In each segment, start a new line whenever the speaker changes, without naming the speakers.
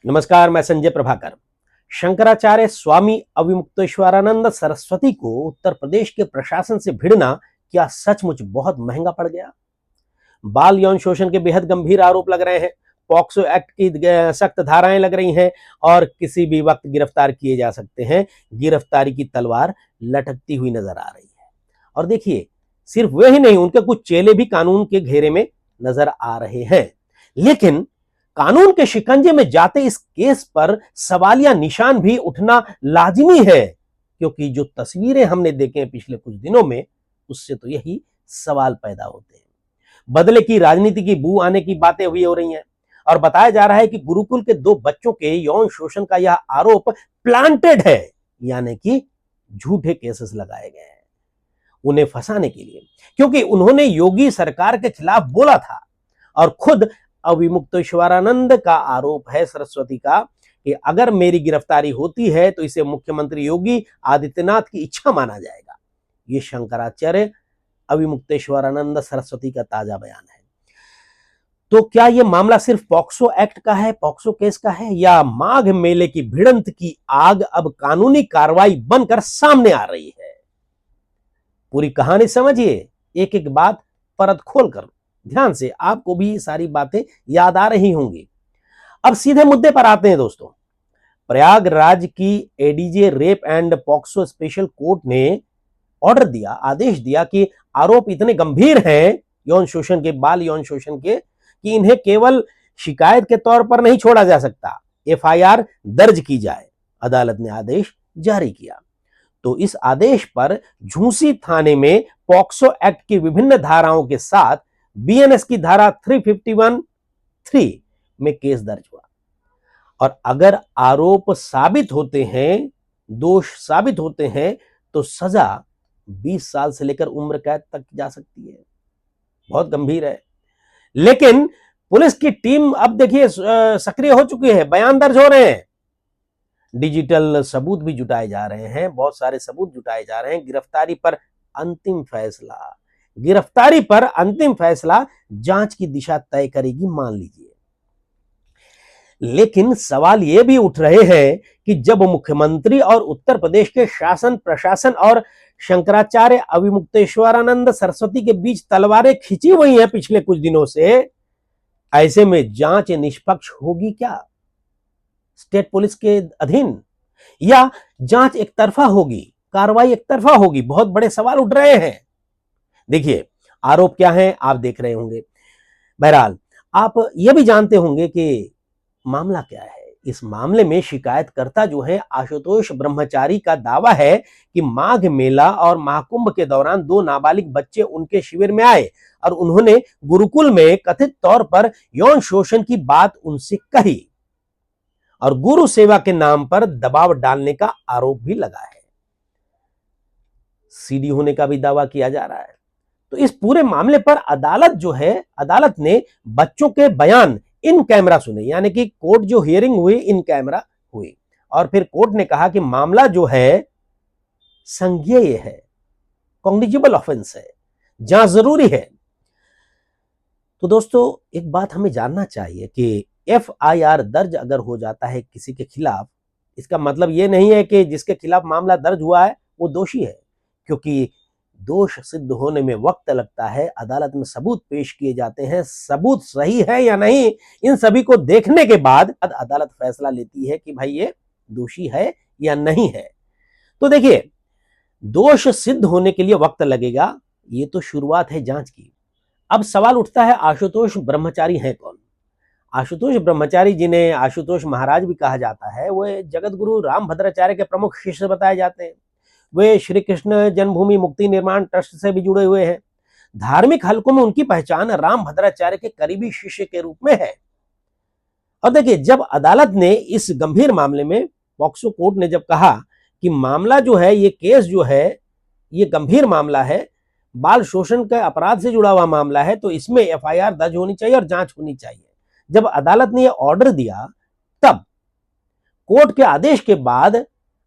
नमस्कार, मैं संजय प्रभाकर। शंकराचार्य स्वामी अविमुक्तेश्वरानंद सरस्वती को उत्तर प्रदेश के प्रशासन से भिड़ना क्या सचमुच बहुत महंगा पड़ गया? बाल यौन शोषण के बेहद गंभीर आरोप लग रहे हैं। पॉक्सो एक्ट की सख्त धाराएं लग रही हैं और किसी भी वक्त गिरफ्तार किए जा सकते हैं। गिरफ्तारी की तलवार लटकती हुई नजर आ रही है। और देखिए, सिर्फ वे ही नहीं, उनके कुछ चेले भी कानून के घेरे में नजर आ रहे हैं। लेकिन कानून के शिकंजे में जाते इस केस पर सवालिया निशान भी उठना लाजिमी है, क्योंकि जो तस्वीरें हमने देखे हैं पिछले कुछ दिनों में, उससे तो यही सवाल पैदा होते हैं। बदले की राजनीति की बू आने की बातें हुई हो रही हैं और बताया जा रहा है कि गुरुकुल के 2 बच्चों के यौन शोषण का यह आरोप प्लांटेड है, यानी कि झूठे केसेस लगाए गए हैं उन्हें फंसाने के लिए, क्योंकि उन्होंने योगी सरकार के खिलाफ बोला था। और खुद अविमुक्तेश्वरानंद का आरोप है सरस्वती का कि अगर मेरी गिरफ्तारी होती है तो इसे मुख्यमंत्री योगी आदित्यनाथ की इच्छा माना जाएगा। यह शंकराचार्य अविमुक्तेश्वरानंद सरस्वती का ताजा बयान है। तो क्या यह मामला सिर्फ पॉक्सो एक्ट का है, पॉक्सो केस का है, या माघ मेले की भिड़ंत की आग अब कानूनी कार्रवाई बनकर सामने आ रही है? पूरी कहानी समझिए, एक एक बात परत खोलकर ध्यान से, आपको भी सारी बातें याद आ रही होंगी। अब सीधे मुद्दे पर आते हैं दोस्तों। प्रयागराज की ADJ rape and POCSO special court ने ऑर्डर दिया, आदेश दिया कि आरोप इतने गंभीर हैं यौन शोषण के, बाल यौन शोषण के, कि इन्हें केवल शिकायत के तौर पर नहीं छोड़ा जा सकता, एफआईआर दर्ज की जाए। अदालत ने आदेश जारी किया। तो इस आदेश पर झूंसी थाने में पॉक्सो एक्ट की विभिन्न धाराओं के साथ बीएनएस की धारा 351(3) में केस दर्ज हुआ। और अगर आरोप साबित होते हैं, दोष साबित होते हैं, तो सजा 20 साल से लेकर उम्र कैद तक जा सकती है। बहुत गंभीर है। लेकिन पुलिस की टीम अब देखिए सक्रिय हो चुकी है, बयान दर्ज हो रहे हैं, डिजिटल सबूत भी जुटाए जा रहे हैं, बहुत सारे सबूत जुटाए जा रहे हैं। गिरफ्तारी पर अंतिम फैसला जांच की दिशा तय करेगी, मान लीजिए। लेकिन सवाल यह भी उठ रहे हैं कि जब मुख्यमंत्री और उत्तर प्रदेश के शासन प्रशासन और शंकराचार्य अविमुक्तेश्वरानंद सरस्वती के बीच तलवारें खिंची हुई हैं पिछले कुछ दिनों से, ऐसे में जांच निष्पक्ष होगी क्या स्टेट पुलिस के अधीन, या जांच एक तरफा होगी, कार्रवाई एक तरफा होगी? बहुत बड़े सवाल उठ रहे हैं। देखिए, आरोप क्या है आप देख रहे होंगे। बहरहाल, आप यह भी जानते होंगे कि मामला क्या है। इस मामले में शिकायतकर्ता जो है आशुतोष ब्रह्मचारी का दावा है कि माघ मेला और महाकुंभ के दौरान 2 नाबालिग बच्चे उनके शिविर में आए और उन्होंने गुरुकुल में कथित तौर पर यौन शोषण की बात उनसे कही और गुरु सेवा के नाम पर दबाव डालने का आरोप भी लगा है। सीडी होने का भी दावा किया जा रहा है। तो इस पूरे मामले पर अदालत ने बच्चों के बयान इन कैमरा सुने, यानी कि कोर्ट जो हियरिंग हुई इन कैमरा हुई, और फिर कोर्ट ने कहा कि मामला जो है संज्ञेय है, कॉग्निजेबल ऑफेंस है, जांच जरूरी है। तो दोस्तों, एक बात हमें जानना चाहिए कि एफआईआर दर्ज अगर हो जाता है किसी के खिलाफ, इसका मतलब यह नहीं है कि जिसके खिलाफ मामला दर्ज हुआ है वो दोषी है, क्योंकि दोष सिद्ध होने में वक्त लगता है, अदालत में सबूत पेश किए जाते हैं, सबूत सही है या नहीं, इन सभी को देखने के बाद अदालत फैसला लेती है कि भाई ये दोषी है या नहीं है। तो देखिए, दोष सिद्ध होने के लिए वक्त लगेगा, ये तो शुरुआत है जांच की। अब सवाल उठता है, आशुतोष ब्रह्मचारी हैं कौन? आशुतोष ब्रह्मचारी, जिन्हें आशुतोष महाराज भी कहा जाता है, वह जगत गुरु रामभद्राचार्य के प्रमुख शिष्य बताए जाते हैं। वे श्री कृष्ण जन्मभूमि मुक्ति निर्माण ट्रस्ट से भी जुड़े हुए हैं। धार्मिक हलकों में उनकी पहचान रामभद्राचार्य के करीबी शिष्य के रूप में है। और देखिए, जब अदालत ने इस गंभीर मामले में, पॉक्सो कोर्ट ने जब कहा कि मामला जो है, ये केस जो है, ये गंभीर मामला है, बाल शोषण के अपराध से जुड़ा हुआ मामला है, तो इसमें एफआईआर दर्ज होनी चाहिए और जांच होनी चाहिए। जब अदालत ने यह ऑर्डर दिया, तब कोर्ट के आदेश के बाद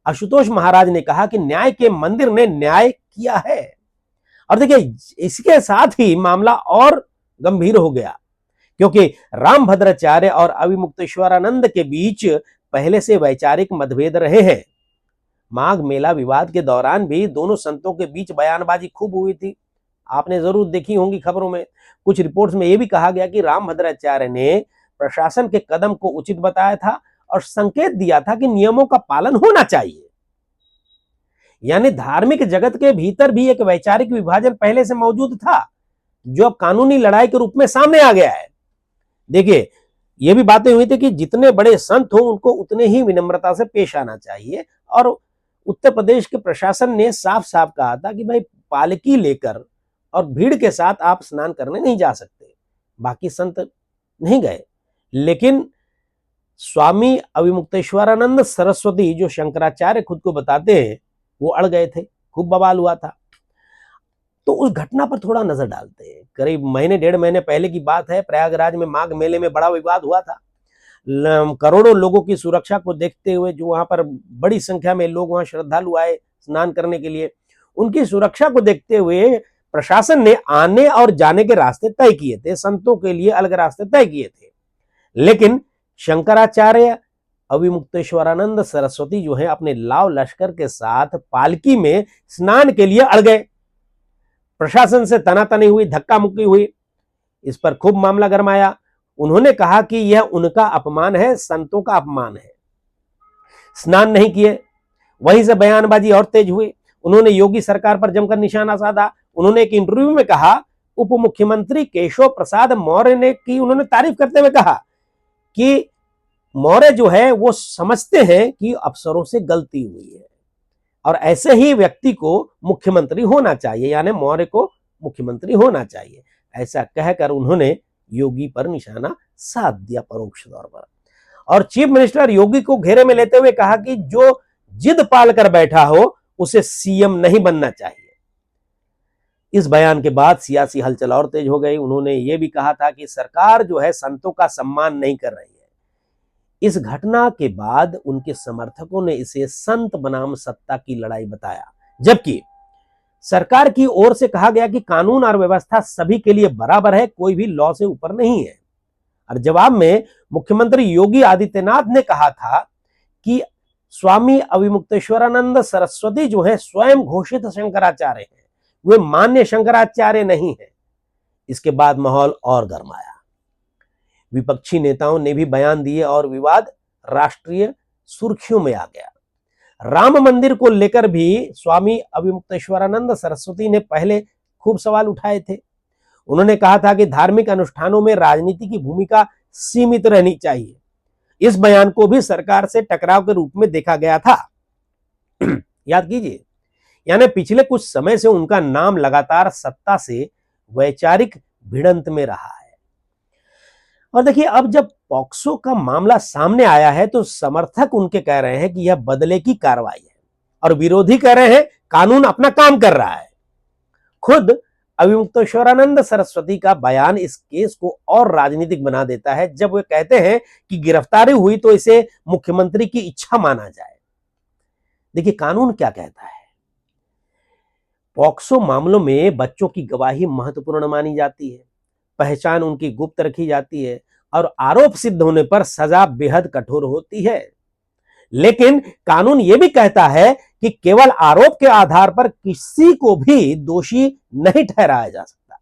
आशुतोष महाराज ने कहा कि न्याय के मंदिर ने न्याय किया है। और देखिए, इसके साथ ही मामला और गंभीर हो गया, क्योंकि रामभद्राचार्य और अविमुक्तेश्वरानंद के बीच पहले से वैचारिक मतभेद रहे हैं। माघ मेला विवाद के दौरान भी दोनों संतों के बीच बयानबाजी खूब हुई थी। आपने जरूर देखी होंगी खबरों में। कुछ रिपोर्ट्स में यह भी कहा गया कि रामभद्राचार्य ने प्रशासन के कदम को उचित बताया था और संकेत दिया था कि नियमों का पालन होना चाहिए। यानी धार्मिक जगत के भीतर भी एक वैचारिक विभाजन पहले से मौजूद था, जो अब कानूनी लड़ाई के रूप में सामने आ गया है। देखिए, ये भी बातें हुई थी कि जितने बड़े संत हो उनको उतने ही विनम्रता से पेश आना चाहिए, और उत्तर प्रदेश के प्रशासन ने साफ साफ कहा था कि भाई पालकी लेकर और भीड़ के साथ आप स्नान करने नहीं जा सकते। बाकी संत नहीं गए, लेकिन स्वामी अविमुक्तेश्वरानंद सरस्वती, जो शंकराचार्य खुद को बताते हैं, वो अड़ गए थे। खूब बवाल हुआ था। तो उस घटना पर थोड़ा नजर डालते हैं। करीब महीने डेढ़ महीने पहले की बात है, प्रयागराज में माघ मेले में बड़ा विवाद हुआ था। करोड़ों लोगों की सुरक्षा को देखते हुए, जो वहां पर बड़ी संख्या में लोग वहां श्रद्धालु आए स्नान करने के लिए, उनकी सुरक्षा को देखते हुए प्रशासन ने आने और जाने के रास्ते तय किए थे, संतों के लिए अलग रास्ते तय किए थे। लेकिन शंकराचार्य अविमुक्तेश्वरानंद सरस्वती जो है अपने लाव लश्कर के साथ पालकी में स्नान के लिए अड़ गए। प्रशासन से तनातनी हुई, धक्का मुक्की हुई। इस पर खूब मामला गरमाया। उन्होंने कहा कि यह उनका अपमान है, संतों का अपमान है। स्नान नहीं किए। वहीं से बयानबाजी और तेज हुई। उन्होंने योगी सरकार पर जमकर निशाना साधा। उन्होंने एक इंटरव्यू में कहा, उप मुख्यमंत्री केशव प्रसाद मौर्य ने की उन्होंने तारीफ करते हुए कहा कि मौर्य जो है वो समझते हैं कि अफसरों से गलती हुई है और ऐसे ही व्यक्ति को मुख्यमंत्री होना चाहिए, यानी मौर्य को मुख्यमंत्री होना चाहिए। ऐसा कहकर उन्होंने योगी पर निशाना साध दिया परोक्ष तौर पर। और चीफ मिनिस्टर योगी को घेरे में लेते हुए कहा कि जो जिद पाल कर बैठा हो उसे सीएम नहीं बनना चाहिए। इस बयान के बाद सियासी हलचल और तेज हो गई। उन्होंने ये भी कहा था कि सरकार जो है संतों का सम्मान नहीं कर रही है। इस घटना के बाद उनके समर्थकों ने इसे संत बनाम सत्ता की लड़ाई बताया, जबकि सरकार की ओर से कहा गया कि कानून और व्यवस्था सभी के लिए बराबर है, कोई भी लॉ से ऊपर नहीं है। और जवाब में मुख्यमंत्री योगी आदित्यनाथ ने कहा था कि स्वामी अविमुक्तेश्वरानंद सरस्वती जो है स्वयं घोषित शंकराचार्य हैं, वे मान्य शंकराचार्य नहीं है। इसके बाद माहौल और गरमाया। विपक्षी नेताओं ने भी बयान दिए और विवाद राष्ट्रीय सुर्खियों में आ गया। राम मंदिर को लेकर भी स्वामी अविमुक्तेश्वरानंद सरस्वती ने पहले खूब सवाल उठाए थे। उन्होंने कहा था कि धार्मिक अनुष्ठानों में राजनीति की भूमिका सीमित रहनी चाहिए। इस बयान को भी सरकार से टकराव के रूप में देखा गया था। याद कीजिए, यानी पिछले कुछ समय से उनका नाम लगातार सत्ता से वैचारिक भिड़ंत में रहा है। और देखिए, अब जब पॉक्सो का मामला सामने आया है तो समर्थक उनके कह रहे हैं कि यह बदले की कार्रवाई है और विरोधी कह रहे हैं कानून अपना काम कर रहा है। खुद अविमुक्तेश्वरानंद सरस्वती का बयान इस केस को और राजनीतिक बना देता है, जब वे कहते हैं कि गिरफ्तारी हुई तो इसे मुख्यमंत्री की इच्छा माना जाए। देखिए, कानून क्या कहता है। पॉक्सो मामलों में बच्चों की गवाही महत्वपूर्ण मानी जाती है, पहचान उनकी गुप्त रखी जाती है और आरोप सिद्ध होने पर सजा बेहद कठोर होती है। लेकिन कानून यह भी कहता है कि केवल आरोप के आधार पर किसी को भी दोषी नहीं ठहराया जा सकता।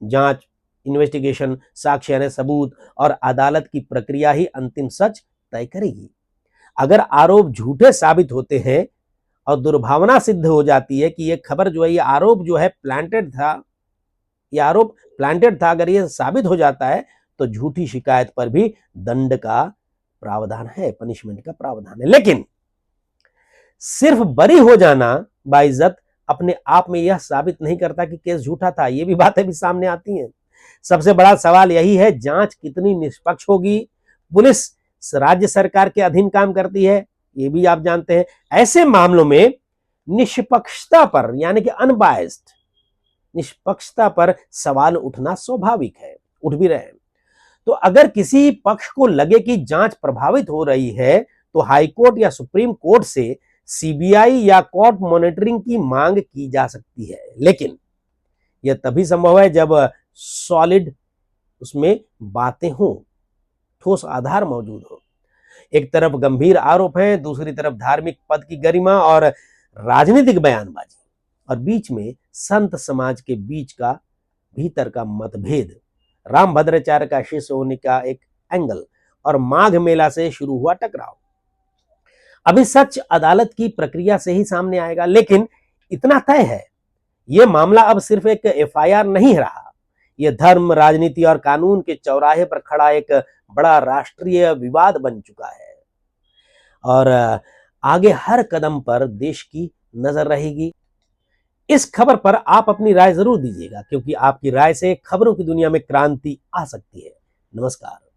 जांच, इन्वेस्टिगेशन, साक्ष्य यानी सबूत और अदालत की प्रक्रिया ही अंतिम सच तय करेगी। अगर आरोप झूठे साबित होते हैं और दुर्भावना सिद्ध हो जाती है कि यह खबर जो है, यह आरोप जो है प्लांटेड था, यह आरोप प्लांटेड था, अगर यह साबित हो जाता है तो झूठी शिकायत पर भी दंड का प्रावधान है, पनिशमेंट का प्रावधान है। लेकिन सिर्फ बरी हो जाना बाइज्जत अपने आप में यह साबित नहीं करता कि केस झूठा था। यह भी बातें भी सामने आती हैं। सबसे बड़ा सवाल यही है, जांच कितनी निष्पक्ष होगी। पुलिस राज्य सरकार के अधीन काम करती है, यह भी आप जानते हैं। ऐसे मामलों में निष्पक्षता पर यानी कि अनबायस्ड निष्पक्षता पर सवाल उठना स्वाभाविक है, उठ भी रहे हैं। तो अगर किसी पक्ष को लगे कि जांच प्रभावित हो रही है तो हाईकोर्ट या सुप्रीम कोर्ट से सीबीआई या कोर्ट मॉनिटरिंग की मांग की जा सकती है। लेकिन यह तभी संभव है जब सॉलिड उसमें बातें हों, ठोस आधार मौजूद हो। एक तरफ गंभीर आरोप है, दूसरी तरफ धार्मिक पद की गरिमा और राजनीतिक बयानबाजी, और बीच में संत समाज के बीच का भीतर का मतभेद, रामभद्राचार्य का शिष्य होने का एक एंगल और माघ मेला से शुरू हुआ टकराव। अभी सच अदालत की प्रक्रिया से ही सामने आएगा, लेकिन इतना तय है, यह मामला अब सिर्फ एक एफआईआर नहीं रहा। यह धर्म, राजनीति और कानून के चौराहे पर खड़ा एक बड़ा राष्ट्रीय विवाद बन चुका है। और आगे हर कदम पर देश की नजर रहेगी। इस खबर पर आप अपनी राय जरूर दीजिएगा, क्योंकि आपकी राय से खबरों की दुनिया में क्रांति आ सकती है। नमस्कार।